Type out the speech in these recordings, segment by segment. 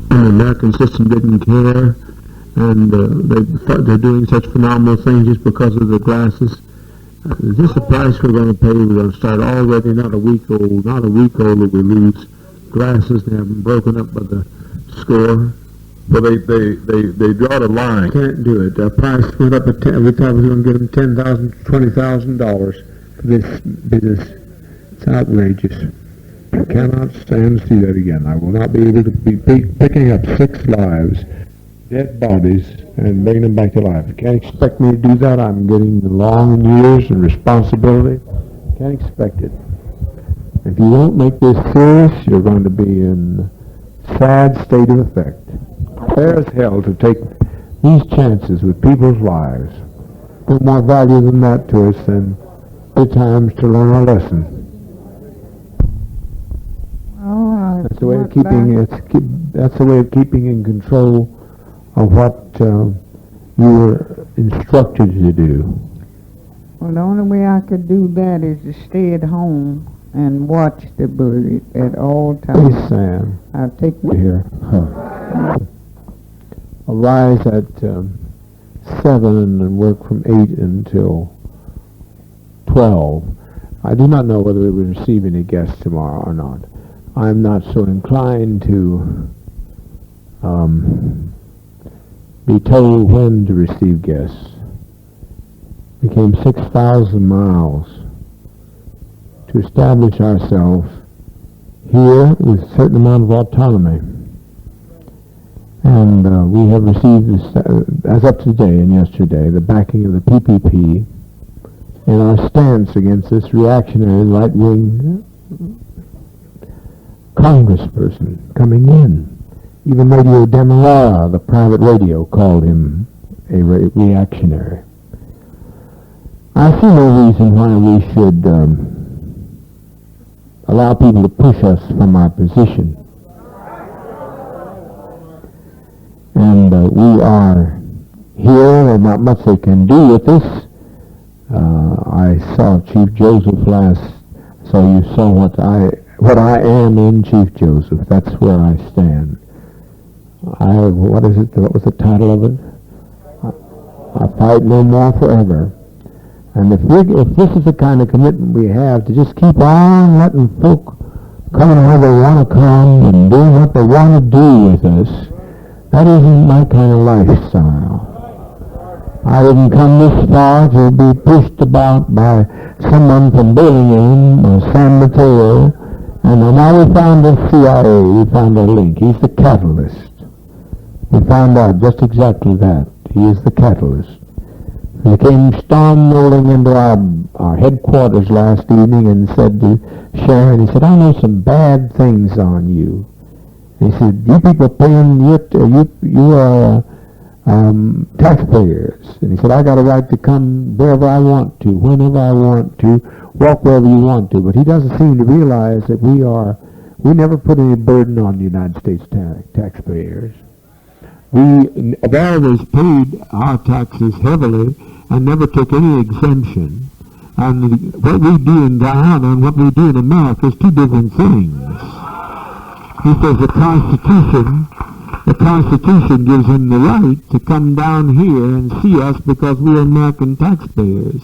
The American system didn't care, and they're doing such phenomenal things just because of the glasses. Is this the price we're going to pay? We're going to start already not a week old that we lose glasses. They have them broken up by the score. Well, they draw the line. Can't do it. The price went up at we thought we were going to give them $10,000, $20,000 for this business. It's outrageous. I cannot stand to see that again. I will not be able to be picking up 6 lives, dead bodies, and bringing them back to life. You can't expect me to do that. I'm getting long in years and responsibility. Can't expect it. If you don't make this serious, you're going to be in sad state of effect. Fair as hell to take these chances with people's lives. No more value than that to us than the times to learn our lesson. That's the way of keeping. That's the way of keeping in control of what you were instructed to do. Well, the only way I could do that is to stay at home and watch the bird at all times. Hey, Sam. I'll take here. I'll rise at 7 and work from 8 until 12. I do not know whether we will receive any guests tomorrow or not. I'm not so inclined to be told when to receive guests. We came 6,000 miles to establish ourselves here with a certain amount of autonomy. And we have received, as up to today and yesterday, the backing of the PPP and our stance against this reactionary right-wing congressperson coming in. Even Radio Demerara, the private radio, called him a reactionary. I see no reason why we should allow people to push us from our position. And we are here, and not much they can do with this. I saw Chief Joseph last, so you saw what I am in Chief Joseph. That's where I stand. What is it? What was the title of it? I fight no more forever. And if this is the kind of commitment we have to just keep on letting folk come where they want to come and doing what they want to do with us, that isn't my kind of lifestyle. I didn't come this far to be pushed about by someone from Birmingham or San Mateo. And now we found the CIA, we found a link. He's the catalyst. We found out just exactly that. He is the catalyst. He came storm-rolling into our headquarters last evening and said to Sharon, he said, I know some bad things on you. He said, you people paying, you are taxpayers. And he said, I got a right to come wherever I want to, whenever I want to, walk wherever you want to. But he doesn't seem to realize that we never put any burden on the United States taxpayers. We have always paid our taxes heavily and never took any exemption. And what we do in Guyana and what we do in America is two different things. He says the Constitution gives him the right to come down here and see us because we are American taxpayers.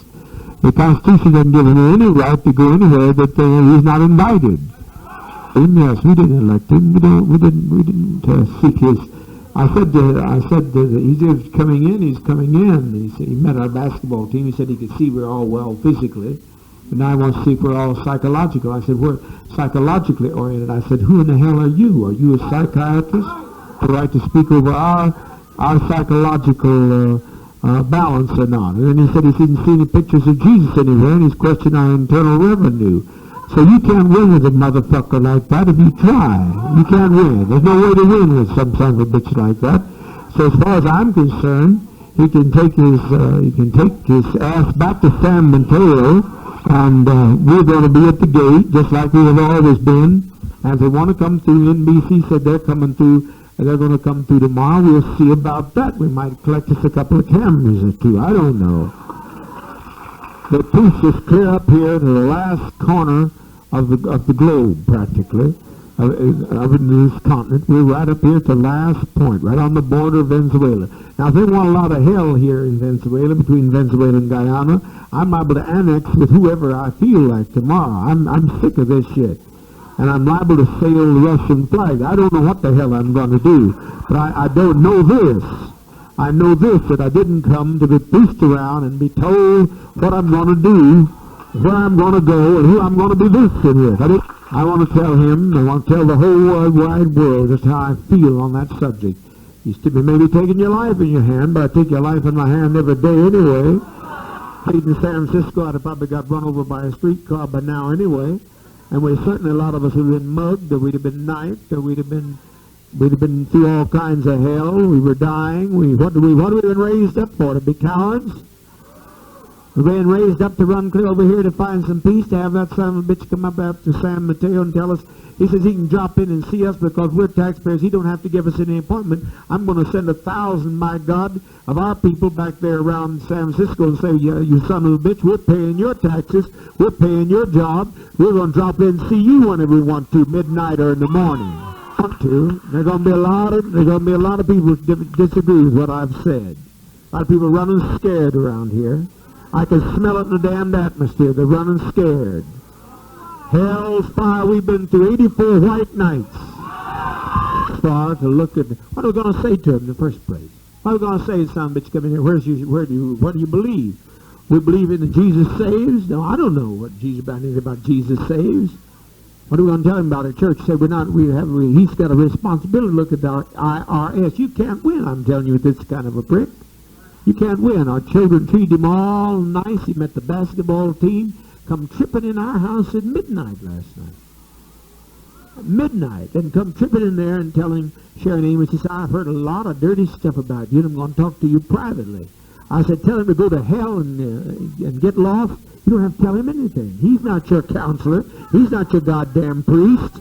The Constitution doesn't give him any right to go anywhere that he's not invited. And yes, we didn't elect him. We didn't seek his. I said he's just coming in. He's coming in. He met our basketball team. He said he could see we're all well physically, but now he wants to see if we're all psychological. I said we're psychologically oriented. I said, who in the hell are you? Are you a psychiatrist? The right to speak over our psychological balance or not? And then he said he didn't see any pictures of Jesus anywhere, and he's questioning our internal revenue. So you can't win with a motherfucker like that if you try. You can't win. There's no way to win with some son of a bitch like that. So as far as I'm concerned, he can take his ass back to San Mateo, and we're going to be at the gate just like we have always been. And if they want to come through, NBC said they're coming through. They're going to come through tomorrow. We'll see about that. We might collect us a couple of cameras or two. I don't know. that pushed us clear up here to the last corner of the globe, practically, of this continent. We're right up here at the last point, right on the border of Venezuela. Now, if they want a lot of hell here in Venezuela, between Venezuela and Guyana, I'm liable to annex with whoever I feel like tomorrow. I'm sick of this shit. And I'm liable to sail the Russian flag. I don't know what the hell I'm going to do, but I don't know this. I know this, that I didn't come to be pushed around and be told what I'm going to do, where I'm going to go, and who I'm going to be visiting with. I want to tell him, I want to tell the whole wide world just how I feel on that subject. You may be taking your life in your hand, but I take your life in my hand every day anyway. In San Francisco, I'd have probably got run over by a streetcar by now anyway. And we certainly, a lot of us would have been mugged, or we'd have been knifed, or we'd have been through all kinds of hell. We were dying. What have we been raised up for? To be cowards? We're being raised up to run clear over here to find some peace, to have that son of a bitch come up after San Mateo and tell us, he says he can drop in and see us because we're taxpayers. He don't have to give us any appointment. I'm going to send 1,000, my God, of our people back there around San Francisco and say, yeah, you son of a bitch, we're paying your taxes, we're paying your job, we're going to drop in and see you whenever we want to, midnight or in the morning. Want to. There's going to be a lot of people who disagree with what I've said. A lot of people running scared around here. I can smell it in the damned atmosphere. They're running scared. Hell's fire. We've been through 84 white nights. Far to look at. What are we going to say to him in the first place? What are we going to say, son bitch, come in here? What do you believe? We believe in Jesus saves? No, I don't know what anything about Jesus saves. What are we going to tell him about our church? Say he's got a responsibility to look at our IRS. You can't win, I'm telling you, with this kind of a prick. You can't win. Our children treat him all nice. He met the basketball team, come tripping in our house at midnight last night. Midnight, and come tripping in there and telling Sharon Amos, he said, I've heard a lot of dirty stuff about you, and I'm going to talk to you privately. I said, tell him to go to hell and get lost. You don't have to tell him anything. He's not your counselor. He's not your goddamn priest.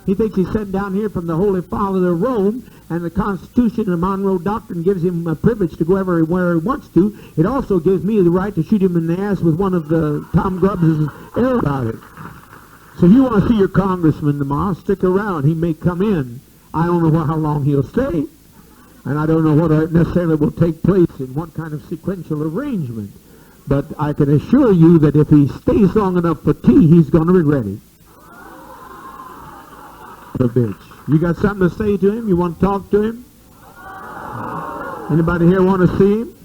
He thinks he's sent down here from the Holy Father of Rome, and the Constitution and the Monroe Doctrine gives him a privilege to go everywhere he wants to. It also gives me the right to shoot him in the ass with one of the Tom Grubbs' air about it. So if you want to see your congressman tomorrow, stick around. He may come in. I don't know how long he'll stay, and I don't know what necessarily will take place in what kind of sequential arrangement. But I can assure you that if he stays long enough for tea, he's going to regret it. The bitch. You got something to say to him? You want to talk to him? Anybody here want to see him?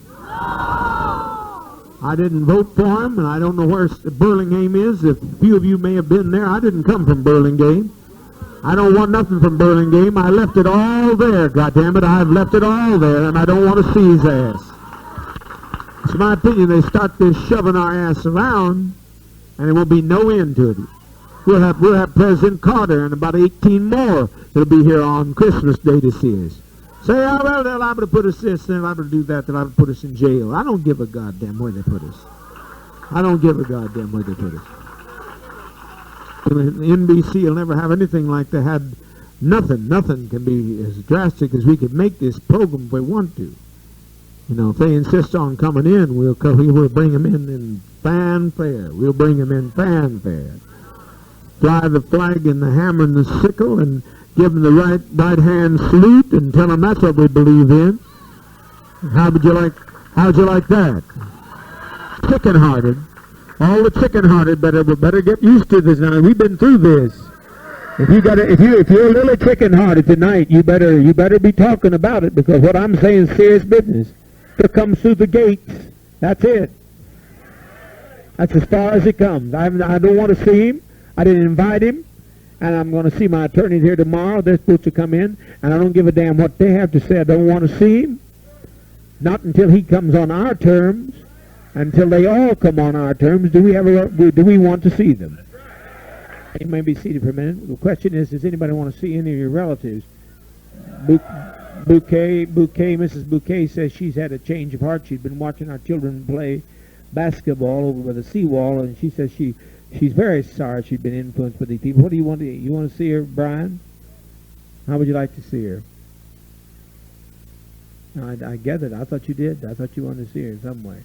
I didn't vote for him, and I don't know where Burlingame is. If a few of you may have been there, I didn't come from Burlingame. I don't want nothing from Burlingame. I left it all there, goddammit. I've left it all there, and I don't want to see his ass. It's my opinion they start this shoving our ass around, and there will be no end to it. We'll have President Carter and about 18 more that'll be here on Christmas Day to see us. Say, oh, well, they're liable to put us this, they're liable to do that, they're liable to put us in jail. I don't give a goddamn where they put us. I don't give a goddamn where they put us. The NBC will never have anything like they had. Nothing can be as drastic as we could make this program if we want to. You know, if they insist on coming in, we'll bring them in fanfare. We'll bring them in fanfare. Fly the flag and the hammer and the sickle and give them the right hand salute and tell them that's what we believe in. How'd you like that? Chicken-hearted. All the chicken-hearted better get used to this now. We've been through this. If you're a little chicken-hearted tonight, you better be talking about it, because what I'm saying is serious business. It comes through the gates. That's it. That's as far as it comes. I don't want to see him. I didn't invite him, and I'm going to see my attorneys here tomorrow. They're supposed to come in, and I don't give a damn what they have to say. I don't want to see him. Not until he comes on our terms. Until they all come on our terms, do we want to see them? You may be seated for a minute. The question is, does anybody want to see any of your relatives? Mrs. Bouquet says she's had a change of heart. She's been watching our children play basketball over by the seawall, and she says she's very sorry she's been influenced by these people. What do you want to do? You want to see her, Brian? How would you like to see her? I gathered. I thought you did. I thought you wanted to see her in some way.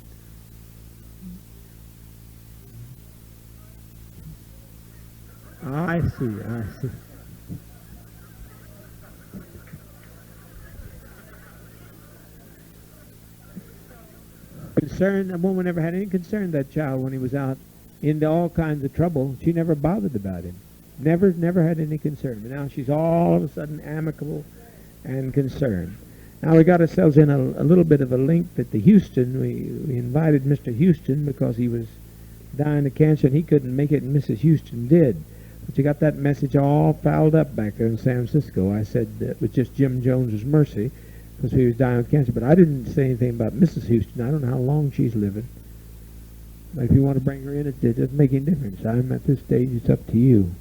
I see, I see. Concern, a woman never had any concern that child when he was out into all kinds of trouble. She never bothered about him. Never had any concern. But now she's all of a sudden amicable and concerned. Now we got ourselves in a little bit of a link at the Houston. We invited Mr. Houston because he was dying of cancer and he couldn't make it, and Mrs. Houston did. But you got that message all fouled up back there in San Francisco. I said it was just Jim Jones's mercy because he was dying of cancer. But I didn't say anything about Mrs. Houston. I don't know how long she's living. But if you want to bring her in, it doesn't make any difference. I'm at this stage, it's up to you.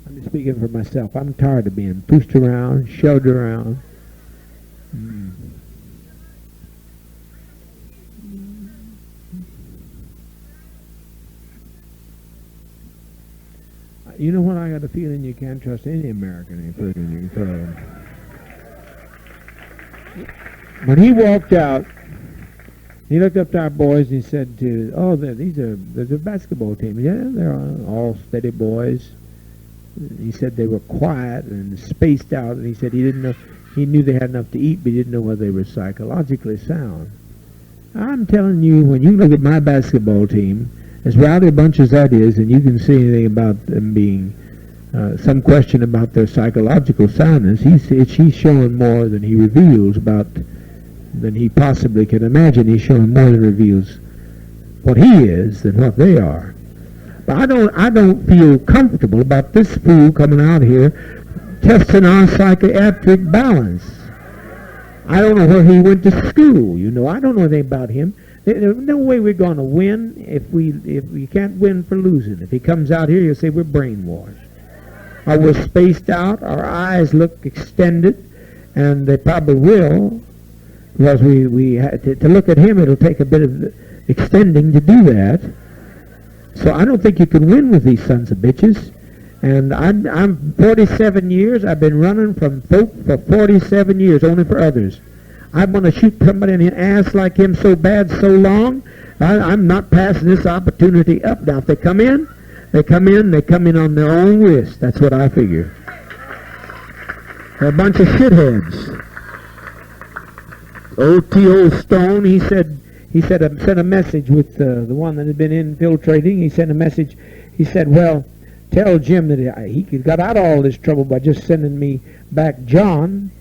I'm just speaking for myself. I'm tired of being pushed around, shoved around. You know what? I got a feeling you can't trust any American any further than you can throw him. When he walked out, he looked up to our boys and he said to, "Oh, these are the basketball team. Yeah, they're all steady boys." He said they were quiet and spaced out, and he said he didn't know. He knew they had enough to eat, but he didn't know whether they were psychologically sound. I'm telling you, when you look at my basketball team, as rowdy a bunch as that is, and you can see anything about them being some question about their psychological soundness, he's showing more than he reveals than he possibly can imagine. He's showing more than reveals what he is than what they are. But I don't feel comfortable about this fool coming out here testing our psychiatric balance. I don't know where he went to school. You know, I don't know anything about him. There's no way we're going to win if we can't win for losing. If he comes out here, he'll say we're brainwashed, or we're spaced out. Our eyes look extended, and they probably will, because to look at him, it'll take a bit of extending to do that. So I don't think you can win with these sons of bitches. And I'm 47 years. I've been running from folk for 47 years, only for others. I'm going to shoot somebody in the ass like him so bad, so long. I'm not passing this opportunity up. Now, if they come in on their own risk. That's what I figure. They're a bunch of shitheads. Old T.O. Stone, he sent a message with the one that had been infiltrating. He sent a message. He said, well, tell Jim that he got out of all this trouble by just sending me back John.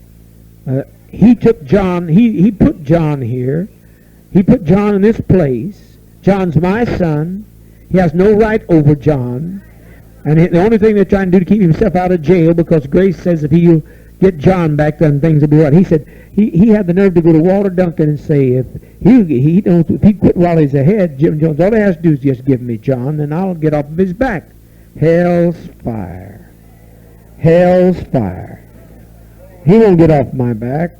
He took John, he put John here. He put John in this place. John's my son. He has no right over John. And the only thing they're trying to do to keep himself out of jail, because Grace says if he'll get John back, then things will be right. He said he had the nerve to go to Walter Duncan and say, if he quit while he's ahead, Jim Jones, all he has to do is just give me John, and I'll get off of his back. Hell's fire. Hell's fire. He won't get off my back.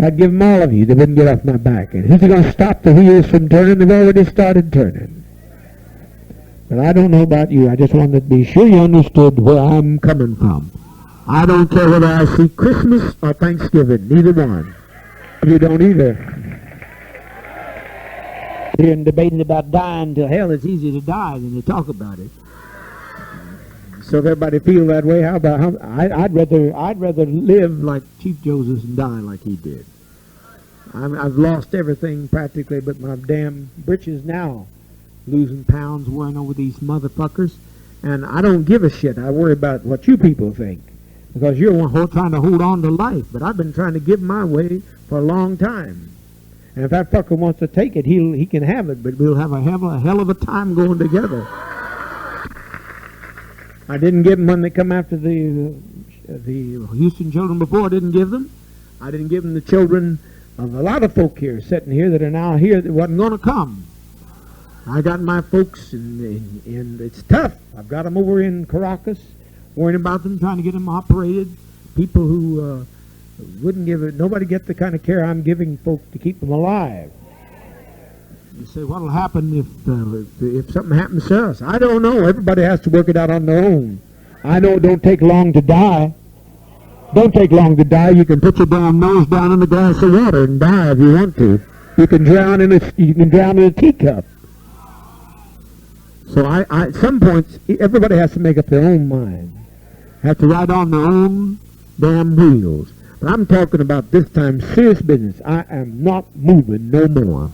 I'd give them all of you. They wouldn't get off my back. And who's going to stop the wheels from turning? They've already started turning. But I don't know about you. I just wanted to be sure you understood where I'm coming from. I don't care whether I see Christmas or Thanksgiving. Neither one. You don't either. Here and debating about dying till hell, it's easier to die than to talk about it. So if everybody feel that way, I'd rather live like Chief Joseph and die like he did. I've lost everything practically but my damn britches now. Losing pounds, worrying over these motherfuckers. And I don't give a shit. I worry about what you people think. Because you're trying to hold on to life. But I've been trying to give my way for a long time. And if that fucker wants to take it, he can have it. But we'll have a hell of a time going together. I didn't give them when they come after the Houston children before. I didn't give them. I didn't give them the children of a lot of folk here sitting here that are now here that wasn't going to come. I got my folks, and it's tough. I've got them over in Caracas, worrying about them, trying to get them operated. People who wouldn't give it, nobody get the kind of care I'm giving folk to keep them alive. You say, what'll happen if something happens to us? I don't know. Everybody has to work it out on their own. I know it don't take long to die. Don't take long to die. You can put your damn nose down in a glass of water and die if you want to. You can drown in a teacup. So I at some points, everybody has to make up their own mind. Have to ride on their own damn wheels. But I'm talking about this time serious business. I am not moving no more.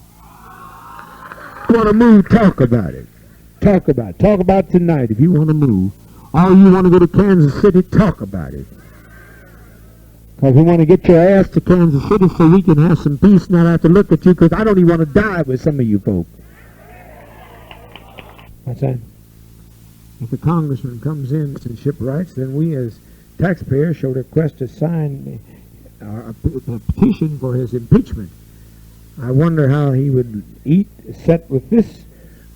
You want to move, talk about it. Talk about it. Talk about it tonight if you want to move. Or you want to go to Kansas City, talk about it. Because we want to get your ass to Kansas City so we can have some peace, not have to look at you, because I don't even want to die with some of you folk. What's that? If the congressman comes in and ship rights, then we as taxpayers shall request to sign a petition for his impeachment. I wonder how he would eat, set with this,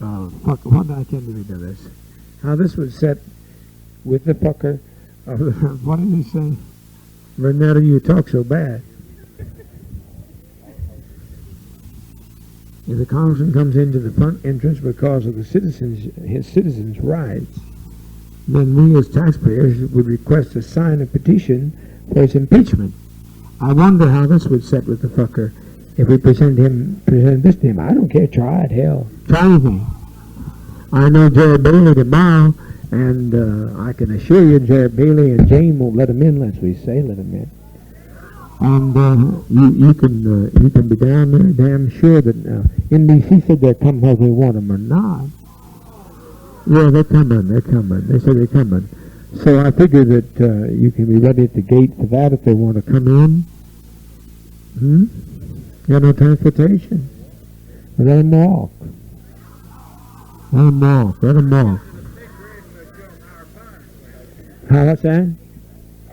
I can't even do this. How this would set with the fucker of the, what did he say? Renetta, you talk so bad. If the congressman comes into the front entrance because of his citizens' rights, then we as taxpayers would request to sign a petition for his impeachment. I wonder how this would set with the fucker if we present this to him. I don't care, try it, hell. Try anything. I know Jared Bailey tomorrow, and I can assure you Jared Bailey and Jane won't let him in unless we say let him in. And you can be down there damn sure that NBC said they're coming whether we want them or not. Yeah, they're coming. They said they're coming. So I figure that you can be ready at the gate for that if they want to come in. You got no transportation. Let them walk. Let them walk. How, what's that?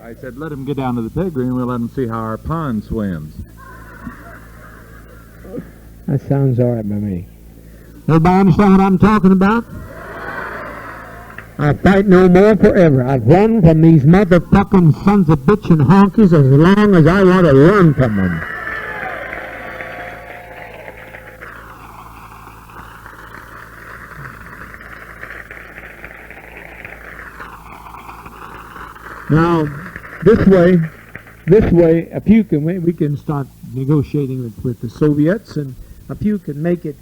I said, let him get down to the pig green. We'll let him see how our pond swims. That sounds all right by me. Everybody understand what I'm talking about? I fight no more forever. I've run from these motherfucking sons of bitch and honkies as long as I want to run from them. Now, this way, a few we can start negotiating with the Soviets, and a few can make it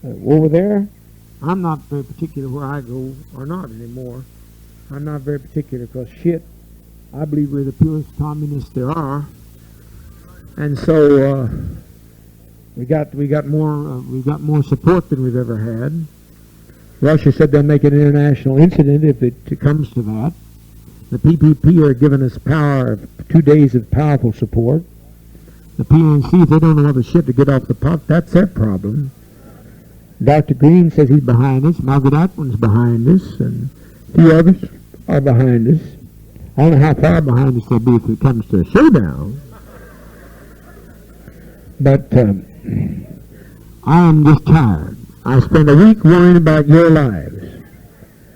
over there. I'm not very particular where I go or not anymore. I'm not very particular because shit, I believe we're the purest communists there are, and so we got more support than we've ever had. Russia said they'll make an international incident if it comes to that. The PPP are giving us 2 days of powerful support. The PNC, if they don't know other shit to get off the pot, that's their problem. Dr. Green says he's behind us. Margaret Atwood's behind us, and a few others are behind us. I don't know how far behind us they'll be if it comes to a showdown. But I am just tired. I spent a week worrying about your lives.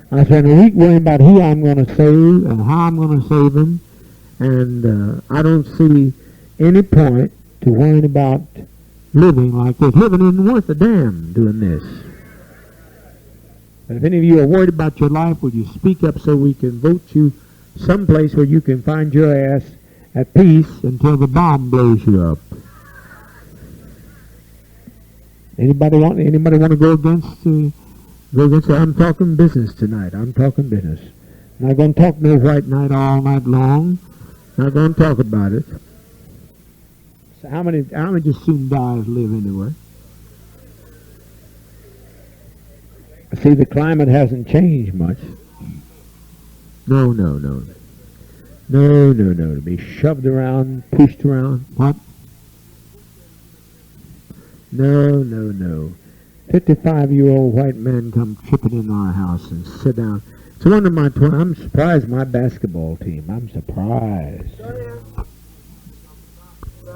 I spent a week worrying about who I'm going to save and how I'm going to save them, and I don't see any point to worrying about living like this. Living isn't worth a damn doing this. And if any of you are worried about your life, will you speak up so we can vote you someplace where you can find your ass at peace until the bomb blows you up? Anybody want to go against it? I'm talking business tonight. I'm talking business. I'm not going to talk no white knight all night long. Not going to talk about it. So how many just soon die as live anyway? See, the climate hasn't changed much. No. To be shoved around, pushed around. What? No. 55-year-old white men come tripping in our house and sit down. It's one of I'm surprised my basketball team. I'm surprised.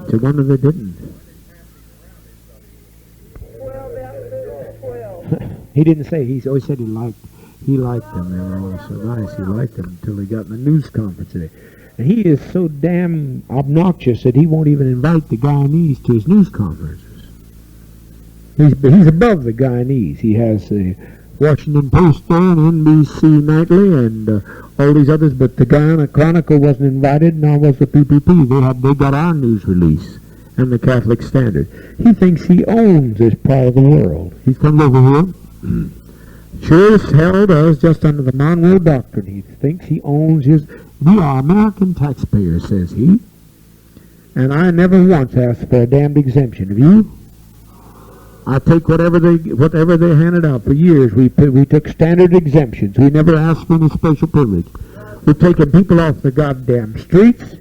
It's a wonder they didn't. He didn't say. He always said he liked them. They were all so nice. He liked them until he got in the news conference today. And he is so damn obnoxious that he won't even invite the Guyanese to his news conferences. He's above the Guyanese. He has the Washington Post there and NBC Nightly and all these others, but the Guyana Chronicle wasn't invited, nor was the PPP. They got our news release and the Catholic Standard. He thinks he owns this part of the world. He's come over here. Sure as hell does, just under the Monroe Doctrine. He thinks he owns his... We are American taxpayers, says he. And I never once asked for a damned exemption. Have you? I take whatever they handed out for years. We took standard exemptions. We never asked for any special privilege. We've taken people off the goddamn streets.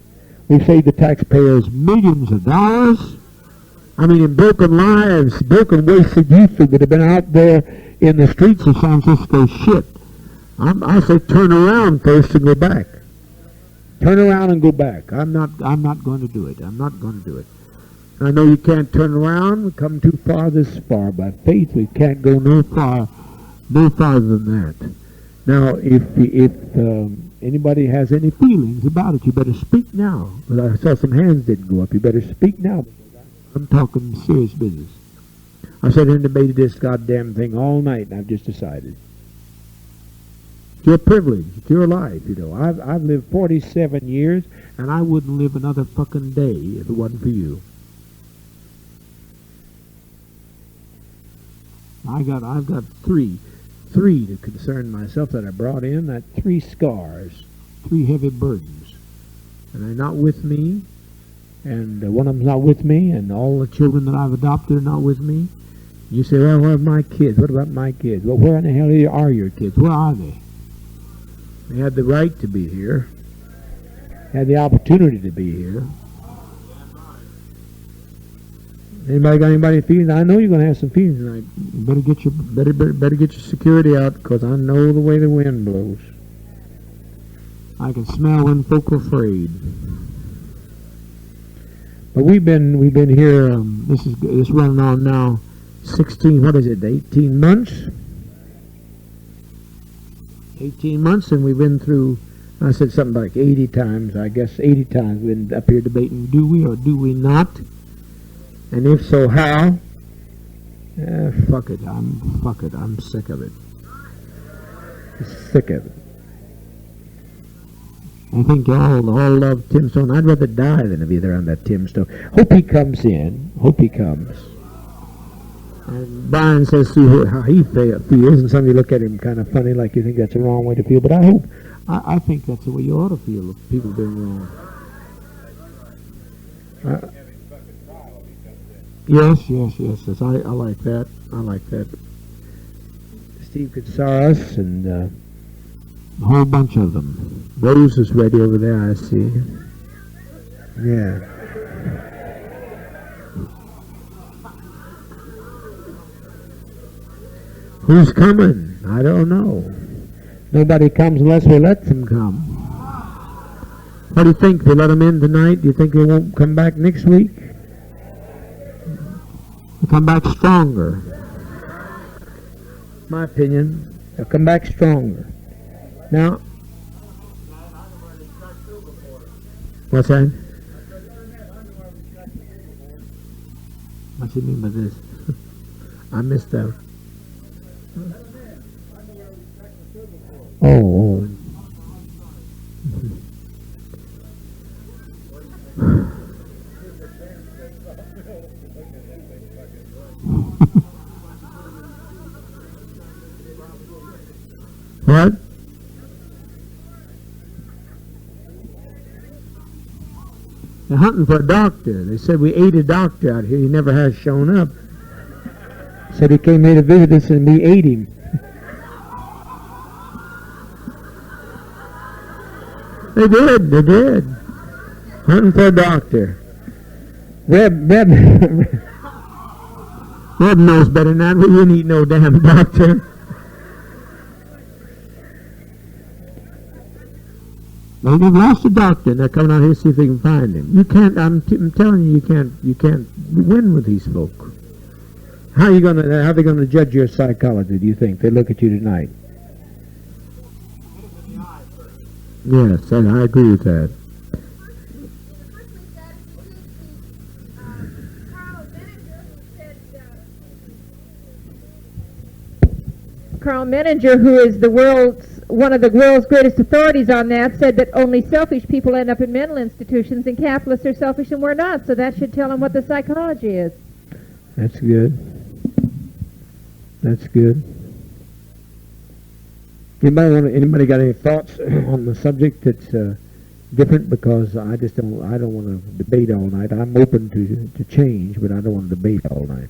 We've saved the taxpayers millions of dollars. I mean, in broken lives, broken, wasted youth that would have been out there in the streets of San Francisco. Shit. I say turn around first and go back. Turn around and go back. I'm not going to do it. I'm not going to do it. I know you can't turn around and come too far this far. By faith, we can't go no farther than that. Now, if anybody has any feelings about it, you better speak now. But I saw some hands didn't go up. You better speak now. I'm talking serious business. I sat here and debated this goddamn thing all night, and I've just decided. It's your privilege. It's your life, you know. I've lived 47 years, and I wouldn't live another fucking day if it wasn't for you. I've got three to concern myself that I brought in. That 3 scars, 3 heavy burdens, and they're not with me. And one of them's not with me, and all the children that I've adopted are not with me. You say, well, what about my kids? What about my kids? Well, where in the hell are your kids? Where are they? They had the right to be here. Had the opportunity to be here. Anybody got anybody feelings? I know you're going to have some feelings tonight. You better get your security out, because I know the way the wind blows. I can smell when folk are afraid. But we've been here. This running on now 16. What is it? 18 months. 18 months, and we've been through. I said something like 80 times. I guess 80 times we've been up here debating. Do we or do we not? And if so, how? Fuck it. I'm sick of it. Sick of it. I think you all love Tim Stone. I'd rather die than to be there on that Tim Stone. Hope he comes in. Hope he comes. And Brian says, see how he feels, and some of you look at him kind of funny, like you think that's the wrong way to feel. But I think that's the way you ought to feel if people doing wrong. Yes. I like that. I like that. Steve Katsaris and a whole bunch of them. Rose is ready over there, I see. Yeah. Who's coming? I don't know. Nobody comes unless we let them come. What do you think? We let them in tonight? Do you think they won't come back next week? They'll come back stronger. My opinion. They'll come back stronger. Now, what's that? What do you mean by this? I missed that. Oh. What? They're hunting for a doctor. They said we ate a doctor out here. He never has shown up. Said he came here to visit us and we ate him. They did. Hunting for a doctor. Reb knows better than that. We didn't eat no damn doctor. They've lost a doctor, and they're coming out here to see if they can find him. You can't. I'm telling you, you can't win with these folk. How are they gonna judge your psychology? Do you think they look at you tonight? Yes, I agree with that. Carl Menninger, who is one of the world's greatest authorities on that, said that only selfish people end up in mental institutions, and capitalists are selfish and we're not. So that should tell them what the psychology is. That's good. Anybody got any thoughts on the subject that's different? Because I don't want to debate all night. I'm open to change, but I don't want to debate all night.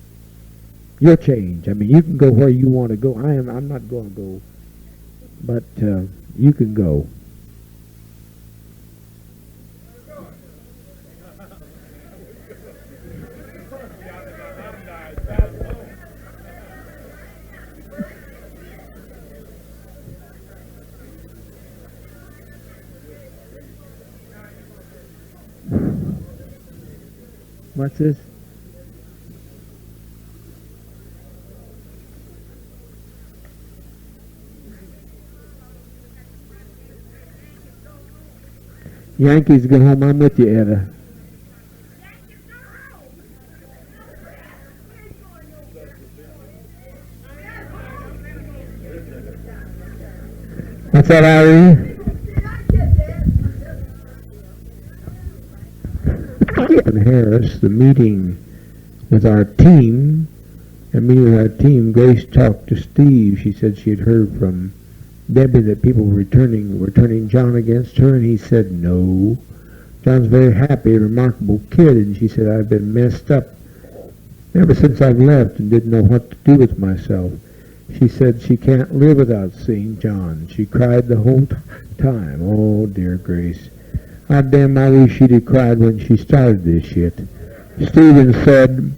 Your change. I mean, you can go where you want to go. I'm not going to go, but you can go. What's this? Yankees go home. I'm with you, Etta. What's that, Irene? In Harris, the meeting with our team, Grace talked to Steve. She said she had heard from Debbie that people were turning John against her, and he said no. John's a very happy, remarkable kid, and she said, I've been messed up ever since I've left and didn't know what to do with myself. She said she can't live without seeing John. She cried the whole time. Oh, dear Grace. I wish she'd have cried when she started this shit. Stephen said,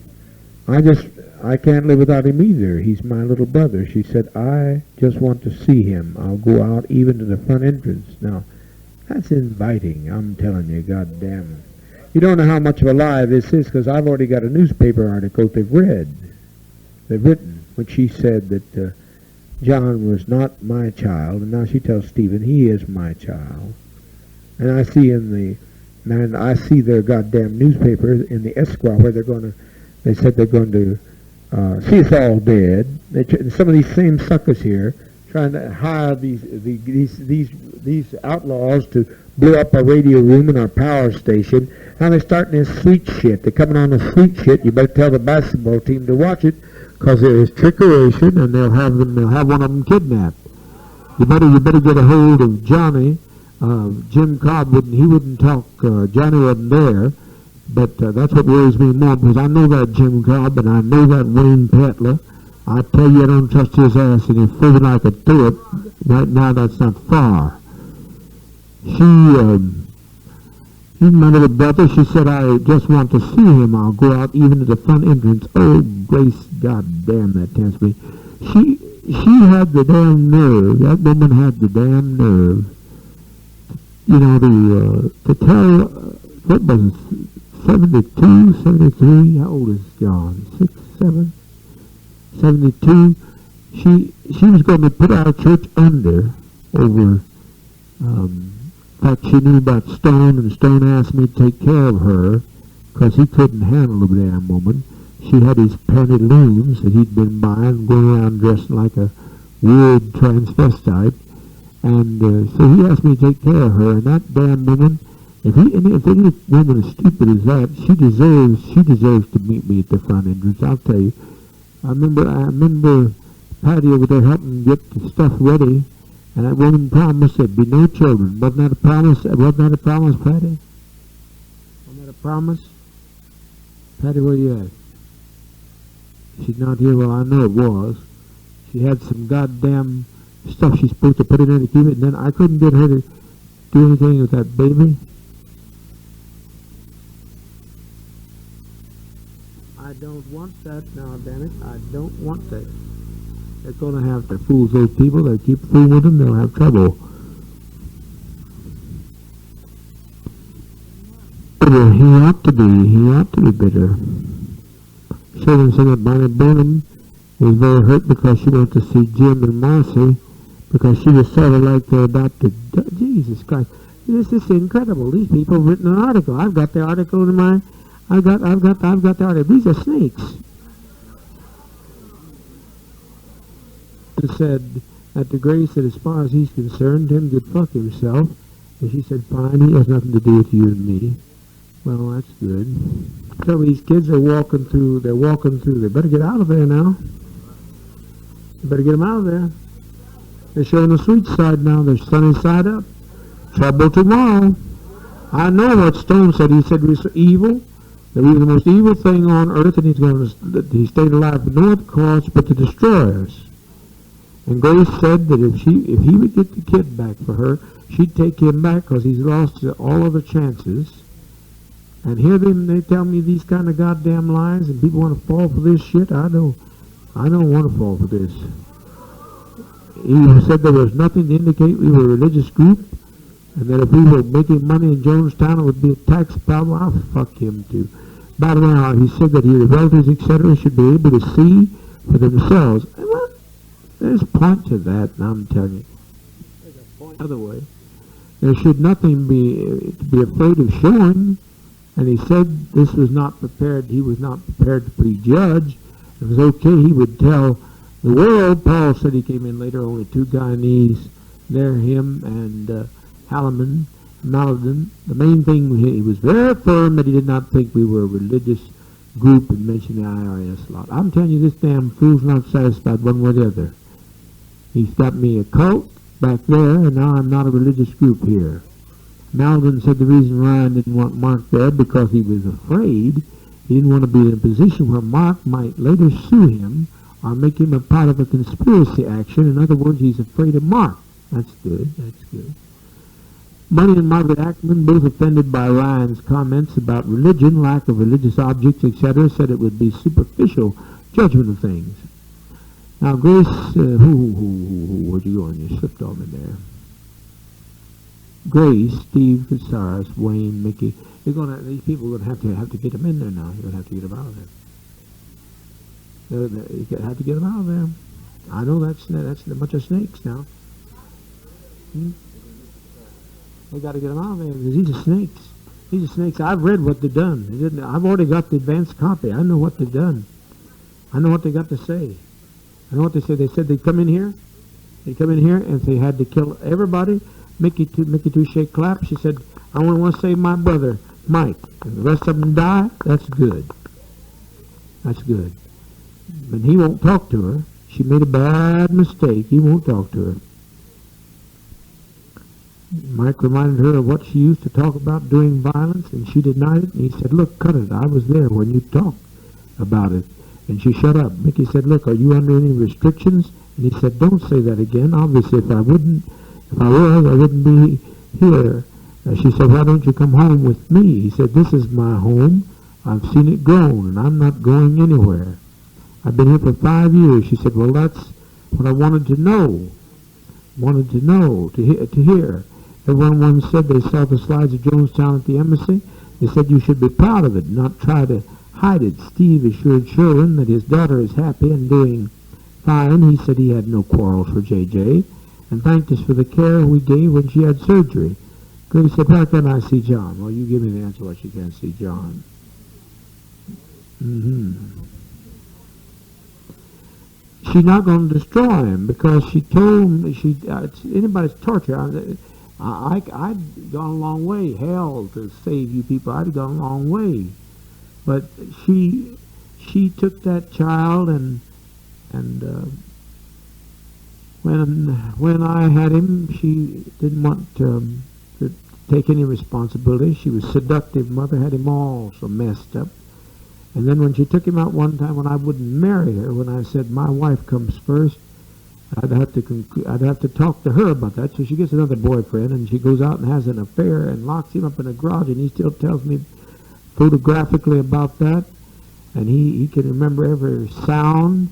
I can't live without him either. He's my little brother. She said, I just want to see him. I'll go out even to the front entrance. Now, that's inviting. I'm telling you, goddamn. You don't know how much of a lie this is, because I've already got a newspaper article they've written, when she said that John was not my child, and now she tells Stephen he is my child. And I see their goddamn newspaper in the Esquire where they said they're going to see us all dead. Some of these same suckers here trying to hire these outlaws to blow up our radio room and our power station. Now they're starting this sweet shit. They're coming on the sweet shit. You better tell the basketball team to watch it, because there is trickeration, and they'll have one of them kidnapped. You better get a hold of Johnny. Jim Cobb wouldn't talk. Johnny wasn't there, but that's what worries me more, because I know that Jim Cobb and I know that Wayne Petler. I tell you, I don't trust his ass any further than I could do it. Right now, that's not far. He's my little brother. She said, I just want to see him. I'll go out even to the front entrance. Oh, Grace, goddamn, that tempts me. She had the damn nerve. That woman had the damn nerve. You know, to tell, what was it, 72, 73, how old is John? 6, 7, 72. She was going to put our church under over, in fact, she knew about Stone, and Stone asked me to take care of her, because he couldn't handle the damn woman. She had his pantaloons that he'd been buying, going around dressing like a weird transvestite. And so he asked me to take care of her, and that damn woman, if any woman as stupid as that, she deserves to meet me at the front entrance. I'll tell you. I remember Patty over there helping get the stuff ready, and that woman promised there'd be no children. Wasn't that a promise? Wasn't that a promise, Patty? Wasn't that a promise? Patty, where you at? She's not here. Well, I know it was. She had some goddamn stuff she's supposed to put in there to keep it, and then I couldn't get her to do anything with that baby. I don't want that now, damn it. I don't want that. They're going to have to fool those people. They keep fooling with them, they'll have trouble. He ought to be bitter. Showed him some of Bonnie Burnham was very hurt because she went to see Jim and Marcy, because she was sort of like the adopted. Jesus Christ, this is incredible. These people have written an article. I've got the article in my. I've got the article. These are snakes. It said that the Grace said, as far as he's concerned, Tim could fuck himself. And she said, fine, he has nothing to do with you and me. Well, that's good. So these kids are walking through. They better get out of there now. You better get them out of there. They're showing the sweet side now. They're sunny side up. Trouble tomorrow. I know what Stone said. He said we were evil. That we were the most evil thing on earth, and he stayed alive for no other cause but to destroy us. And Grace said that if he would get the kid back for her, she'd take him back because he's lost all other chances. And here they tell me these kind of goddamn lies, and people want to fall for this shit. I don't want to fall for this. He said there was nothing to indicate we were a religious group, and that if we were making money in Jonestown, it would be a tax problem. I'll fuck him too. By the way, he said that his relatives, etc., should be able to see for themselves. Well, there's a point to that, and I'm telling you. There's a point other way. There should nothing be to be afraid of showing. And he said this was not prepared. He was not prepared to prejudge. It was okay. He would tell the world. Paul said he came in later. Only 2 Guyanese there, him and Halloman, Maladin. The main thing, he was very firm that he did not think we were a religious group and mentioned the IRS a lot. I'm telling you, this damn fool's not satisfied one way or the other. He's got me a cult back there, and now I'm not a religious group here. Maladin said the reason Ryan didn't want Mark there because he was afraid. He didn't want to be in a position where Mark might later sue him or make him a part of a conspiracy action. In other words, he's afraid of Mark. That's good. That's good. Bunny and Margaret Ackerman, both offended by Ryan's comments about religion, lack of religious objects, etc., said it would be superficial judgment of things. Now, Grace, where'd you go? And you slipped on me there. Grace, Steve, Casares, Wayne, Mickey, these people are going to have to get them in there now. You're going to have to get them out of there. You have to get them out of there. I know that's a bunch of snakes now. They got to get them out of there because these are snakes. These are snakes. I've read what they've done. I've already got the advanced copy. I know what they've done. I know what they got to say. I know what they said. They said they'd come in here. They'd come in here, and if they had to kill everybody, Mickey Touche clapped. She said, I only want to save my brother, Mike. And the rest of them die, that's good. That's good. But he won't talk to her. She made a bad mistake. He won't talk to her. Mike reminded her of what she used to talk about doing violence, and she denied it. And he said, look, cut it. I was there when you talked about it. And she shut up. Mickey said, look, are you under any restrictions? And he said, don't say that again. Obviously, if I was, I wouldn't be here. She said, why don't you come home with me? He said, this is my home. I've seen it grown, and I'm not going anywhere. I've been here for 5 years. She said, well, that's what I wanted to know. To hear. Everyone once said they saw the slides of Jonestown at the embassy. They said you should be proud of it, not try to hide it. Steve assured Sherwin that his daughter is happy and doing fine. He said he had no quarrels for J.J. and thanked us for the care we gave when she had surgery. Grace said, why can't I see John? Well, you give me the answer why she can't see John. She's not going to destroy him because she told me it's anybody's torture. I'd gone a long way. Hell, to save you people, I'd gone a long way. But she took that child and when I had him, she didn't want to take any responsibility. She was seductive. Mother had him all so messed up. And then when she took him out one time when I wouldn't marry her, when I said my wife comes first, I'd have to talk to her about that. So she gets another boyfriend, and she goes out and has an affair and locks him up in a garage, and he still tells me photographically about that, and he can remember every sound.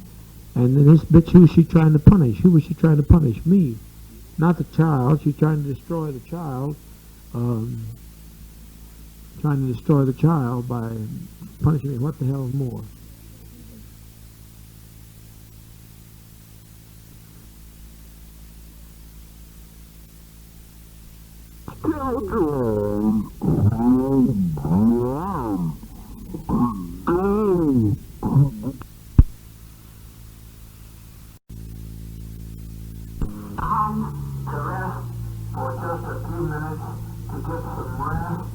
And then this bitch, who was she trying to punish? Who was she trying to punish? Me. Not the child. She's trying to destroy the child. Trying to destroy the child by punishing me. What the hell more? To rest for just a few minutes, to get some rest,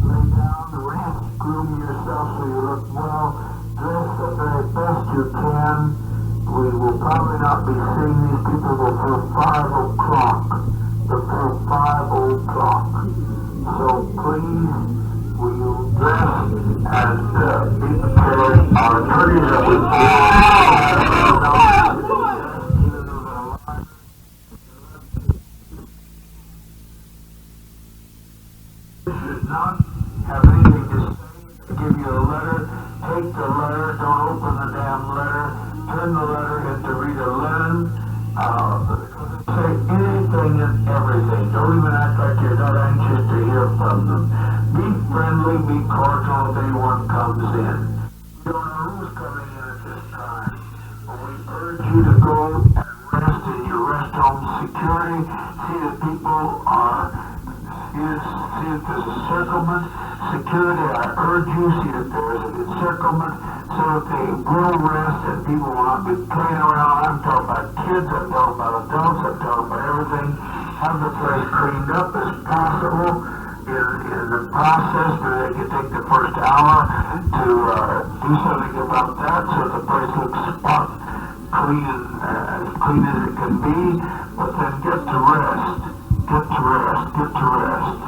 lay down, rinse, groom yourself so you look well, dress the very best you can, we will probably not be seeing these people before 5 o'clock. Before 5 o'clock. So please, will you dress and be prepared? Our attorneys are with should not have anything to say. Give you a letter, take the letter, don't open the damn letter, turn the letter into read a letter, say anything and everything. Don't even act like you're not anxious to hear from them. Be friendly, be cordial if anyone comes in. We don't know who's coming in at this time, but we urge you to go and rest in your rest home security. See that people are see if there's a circlement. Security, I urge you, see that there is an encirclement so that they will rest and people will not be playing around. I'm talking about kids, I'm talking about adults, I'm talking about everything. Have the place cleaned up as possible in the process where they can take the first hour to do something about that so the place looks spot clean, as clean as it can be, but then get to rest. Get to rest, get to rest.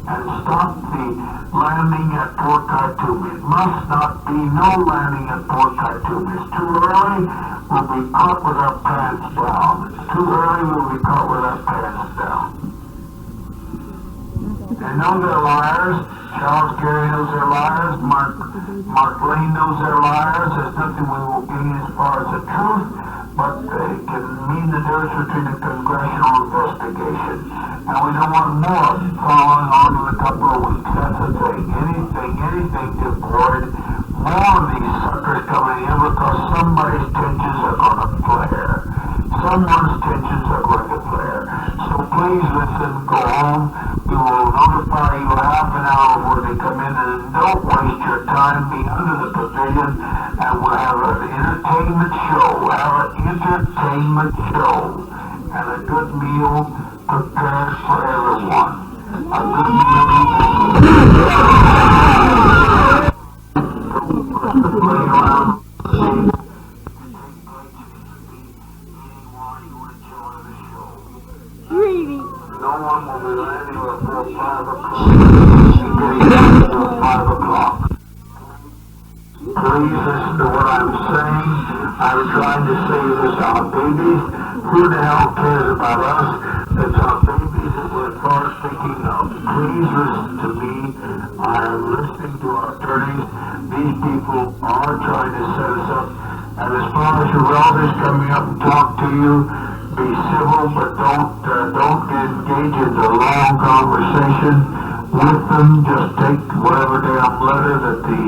And stop the landing at Port Khartoum. It must not be no landing at Port Khartoum. It's too early, we'll be caught with our pants down. It's too early, we'll be caught with our pants down. They know they're liars. Charles Gary knows they're liars. Mark Lane knows they're liars. There's nothing we will gain as far as the truth, but they can mean the difference between a congressional investigation. And we don't want more following on in a couple of weeks. That's the thing. Anything to avoid more of these suckers coming in because somebody's tensions are going to flare. Someone's tensions are going to flare. So please listen, go home. We will notify you half an hour before they come in, and don't waste your time. Be under the pavilion, and we'll have an entertainment show. And a good meal prepared for everyone. A good meal play around. Really? No one will be landing before 5 o'clock. 5 o'clock. Please listen to what I'm saying. I'm trying to save us our babies. Who the hell cares about us? It's our babies that we're first thinking of. Please listen to me. I am listening to our attorneys. These people are trying to set us up. And as far as your relatives coming up and talk to you, be civil, but don't engage in the long conversation with them. Just take whatever damn letter that they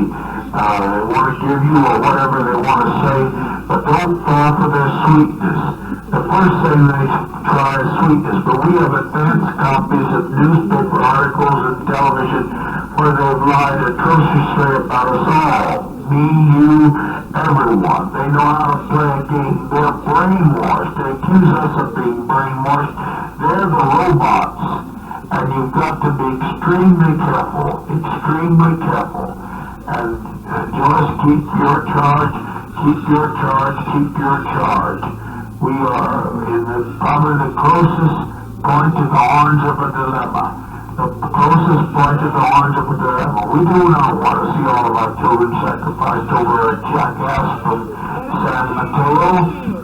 want to give you or whatever they want to say, but don't fall for their sweetness. The first thing they try is sweetness, but we have advanced copies of newspaper articles and television where they've lied atrociously about us all. Me, you, everyone. They know how to play a game. They're brainwashed. They accuse us of being brainwashed. They're the robots. And you've got to be extremely careful. Extremely careful. And just keep your charge. Keep your charge. Keep your charge. We are in probably the closest point to the horns of a dilemma. The closest point to the horns of a dilemma. We do not want to see all of our children sacrificed over a jackass from San Mateo.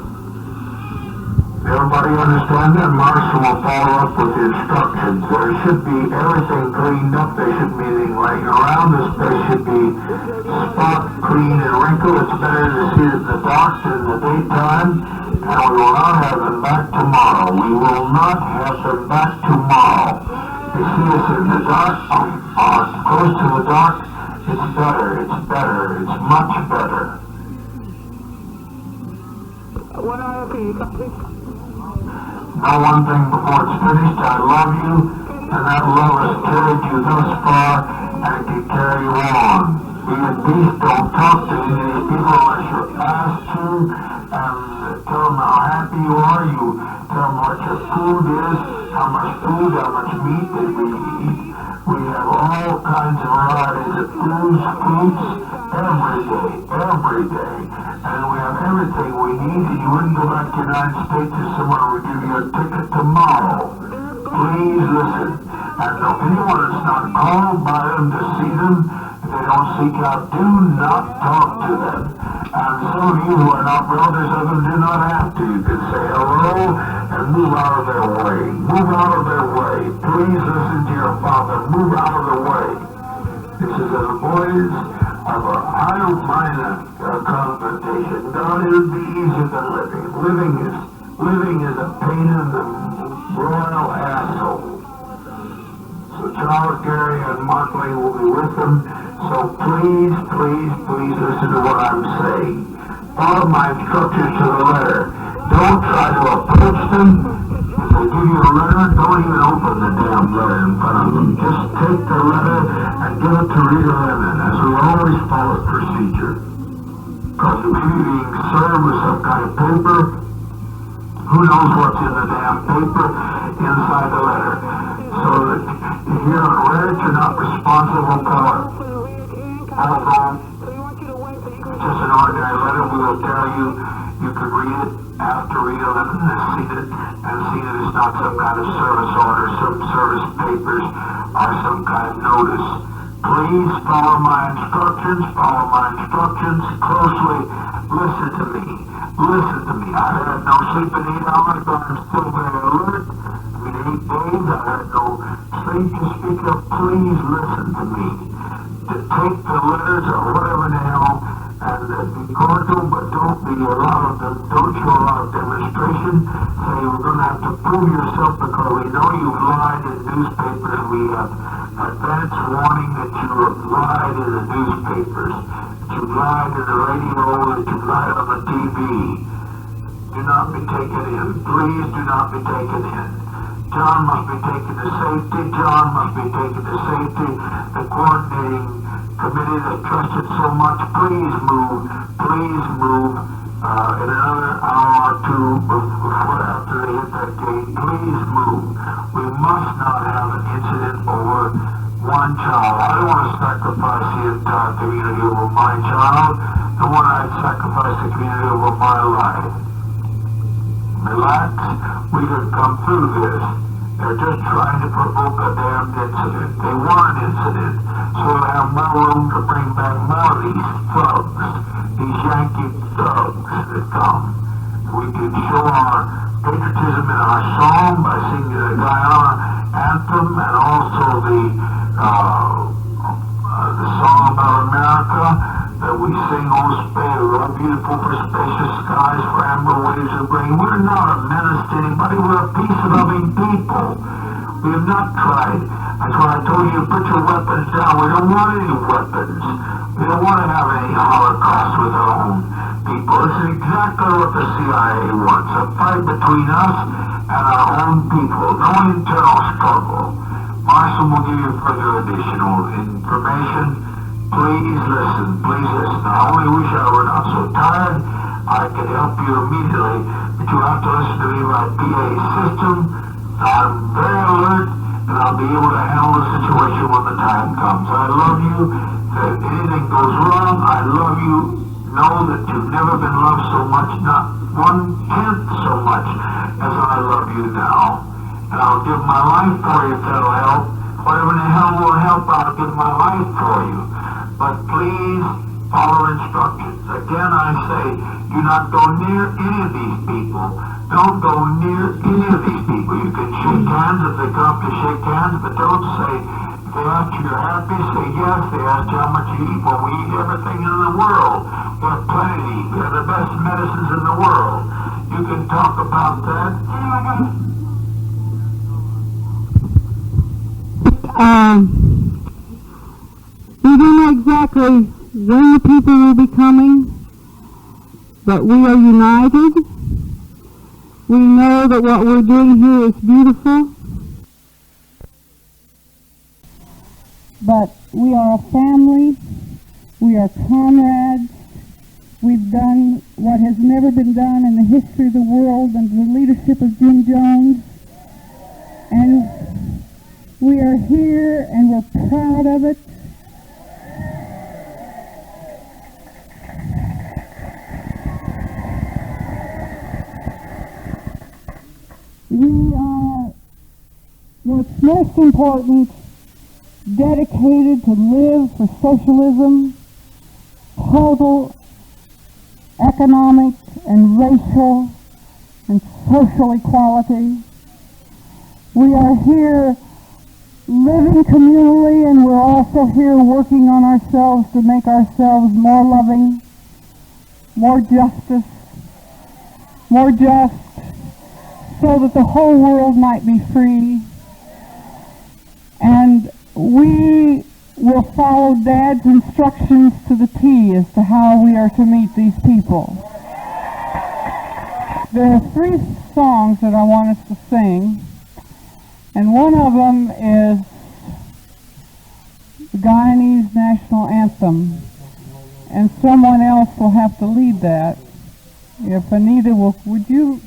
Everybody understand that? Marshall will follow up with the instructions. There should be everything cleaned up. There shouldn't be anything laying around. This place should be spot clean and wrinkled. It's better to see it in the dark than in the daytime. And we will not have them back tomorrow. We will not have them back tomorrow. You see us in the dark, close to the dark, it's better, it's much better. Now one thing before it's finished, I love you, and that love has carried you thus far, and it can carry you on. Be at peace, don't talk to any of these people unless you're asked to, and tell them how happy you are, you tell them what your food is, how much food, how much meat that we eat. We have all kinds of varieties of foods, fruits, every day. and we have everything we need, and you wouldn't go back to the United States if someone would give you a ticket tomorrow. Please listen. And if anyone is not called by them to see them, if they don't seek out, do not talk to them. And some of you who are not relatives of them do not have to. You can say hello and move out of their way. Move out of their way. Please listen to your Father. Move out of the way. This is a voice of a high-minded confrontation. God, it would be easier than living. Living is a pain in the royal asshole. So Charles, Gary, and Markley will be with them. So please, please, please listen to what I'm saying. Follow my instructions to the letter. Don't try to approach them. If they give you a letter, don't even open the damn letter in front of them. Just take the letter and give it to Rita Lemon, as we always follow procedure. Because if you're being served with some kind of paper, who knows what's in the damn paper inside the letter. So that if you haven't read it, you're not responsible for it. Although, just an ordinary letter, we will tell you, you can read it after Rita Lemon has seen it, and seen it is not some kind of service order, some service papers, or some kind of notice. Please follow my instructions closely. Listen to me. I've had no sleep in 8 hours, but I'm still very alert. In 8 days, I've had no sleep to speak of. Please listen to me. To take the letters or whatever the hell, and be cordial, but don't show a lot of demonstration. Say you're going to have to prove yourself because we know you've lied in newspapers. We have advance warning that you have lied in the newspapers, that you've lied in the radio, that you've lied on the TV. Do not be taken in. Please do not be taken in. John must be taken to safety. The coordinating committee that trusted so much, please move. In another hour or two before after they hit that gate, please move. We must not have an incident over one child. I don't want to sacrifice the entire community over my child. I want to sacrifice the community over my life. Relax. We can come through this. They're just trying to provoke a damned incident. They want an incident, so they have more room to bring back more of these thugs, these Yankee thugs that come. We can show our patriotism in our song by singing the Guyana anthem and also the song about America that we sing, oh beautiful for spacious skies, for amber waves of grain. We're not a menace to anybody. We're a peace-loving people. We have not tried. That's why I told you to put your weapons down. We don't want any weapons. We don't want to have any Holocaust with our own people. This is exactly what the CIA wants. A fight between us and our own people. No internal struggle. Marshall will give you further additional information. Please listen. I only wish I were not so tired. I could help you immediately, but you have to listen to me by PA system. I'm very alert, and I'll be able to handle the situation when the time comes. I love you. If anything goes wrong, I love you. Know that you've never been loved so much, not 1/10 so much as I love you now. And I'll give my life for you if that'll help. Whatever in the hell will help, I'll give my life for you. But please follow instructions. Again, I say, do not go near any of these people. Don't go near any of these people. You can shake hands if they come to shake hands, but don't say, if they ask you you're happy, say yes. They ask you how much you eat. Well, we eat everything in the world. We have plenty to eat. We have the best medicines in the world. You can talk about that. We don't know exactly when the people will be coming, but we are united. We know that what we're doing here is beautiful, but we are a family. We are comrades. We've done what has never been done in the history of the world under the leadership of Jim Jones, and we are here and we're proud of it. We are, what's most important, dedicated to live for socialism, total economic and racial and social equality. We are here living communally, and we're also here working on ourselves to make ourselves more loving, more justice, more just, so that the whole world might be free. And we will follow Dad's instructions to the T as to how we are to meet these people. There are 3 songs that I want us to sing, and one of them is the Guyanese national anthem, and someone else will have to lead that. If Anita will, would you